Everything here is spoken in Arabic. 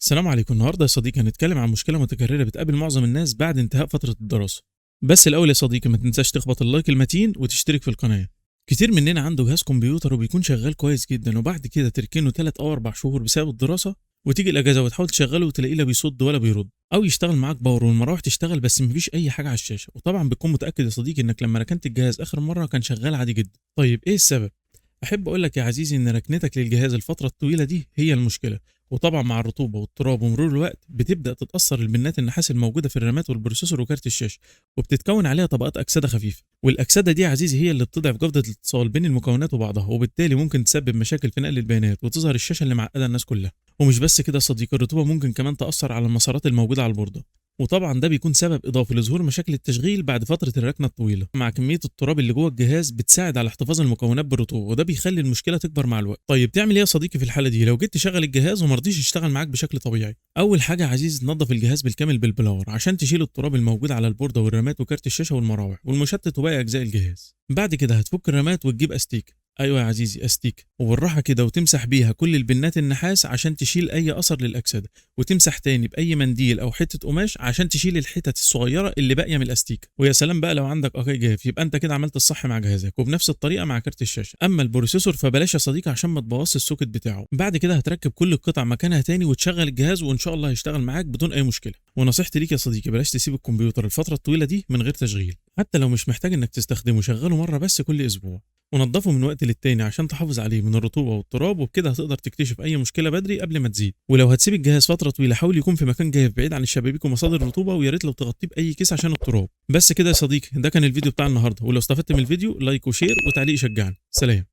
السلام عليكم. النهارده يا صديقي هنتكلم عن مشكلة متكررة بتقابل معظم الناس بعد انتهاء فترة الدراسة. بس الأول يا صديقي ما تنساش تخبط اللايك المتين وتشترك في القناة. كتير مننا عنده جهاز كمبيوتر وبيكون شغال كويس جدا وبعد كده تركنه 3 أو 4 شهور بسبب الدراسة، وتيجي الأجازة وتحاول تشغله وتلاقيه لا بيصد ولا بيرد، أو يشتغل معاك باور والمراوح تشتغل بس مفيش أي حاجة على الشاشة. وطبعا بتكون متأكد يا صديقي إنك لما ركنت الجهاز آخر مرة كان شغال عادي جدا. طيب إيه السبب؟ أحب أقول لك يا عزيزي إن ركنتك للجهاز الفترة الطويلة دي هي المشكلة، وطبعا مع الرطوبة والتراب ومرور الوقت بتبدأ تتأثر البنات النحاس الموجودة في الرامات والبروسيسور وكارت الشاشة، وبتتكون عليها طبقات أكسدة خفيفة، والأكسدة دي يا عزيزي هي اللي بتضعف جودة الاتصال بين المكونات وبعضها، وبالتالي ممكن تسبب مشاكل في نقل البيانات وتظهر الشاشة اللي معقدة الناس كلها. ومش بس كده يا صديقي، الرطوبة ممكن كمان تأثر على المسارات الموجودة على البوردة، وطبعا ده بيكون سبب اضافي لظهور مشاكل التشغيل بعد فتره الركنه الطويله. مع كميه التراب اللي جوه الجهاز بتساعد على احتفاظ المكونات بالرطوبه، وده بيخلي المشكله تكبر مع الوقت. طيب تعمل ايه يا صديقي في الحاله دي لو جيت تشغل الجهاز ومرضيش يشتغل معاك بشكل طبيعي؟ اول حاجه يا عزيز نظف الجهاز بالكامل بالبلاور عشان تشيل التراب الموجود على البورده والرامات وكارت الشاشه والمراوح والمشتت وباقي اجزاء الجهاز. بعد كده هتفك الرامات وتجيب استيك، ايوه يا عزيزي استيك، وبالراحه كده وتمسح بيها كل البنات النحاس عشان تشيل اي اثر للاكسده، وتمسح تاني باي منديل او حته قماش عشان تشيل الحتت الصغيره اللي باقيه من الاستيك. ويا سلام بقى لو عندك اكاي جاف، يبقى انت كده عملت الصح مع جهازك، وبنفس الطريقه مع كارت الشاشه. اما البروسيسور فبلاش يا صديقي عشان ما تبوظش السوكت بتاعه. بعد كده هتركب كل القطع مكانها تاني وتشغل الجهاز وان شاء الله هيشتغل معاك بدون اي مشكله. ونصيحتي ليك يا صديقي بلاش تسيب الكمبيوتر الفتره الطويله دي من غير تشغيل، حتى لو مش محتاج انك تستخدمه شغله مره بس كل اسبوع، ونضفه من وقت للتاني عشان تحافظ عليه من الرطوبة والتراب، وبكده هتقدر تكتشف أي مشكلة بدري قبل ما تزيد. ولو هتسيب الجهاز فترة طويلة حاول يكون في مكان جاف بعيد عن الشبابيك ومصادر الرطوبة، ويا ريت لو تغطيه بأي كيس عشان التراب. بس كده يا صديقي، ده كان الفيديو بتاع النهارده، ولو استفدت من الفيديو لايك وشير وتعليق يشجعني. سلام.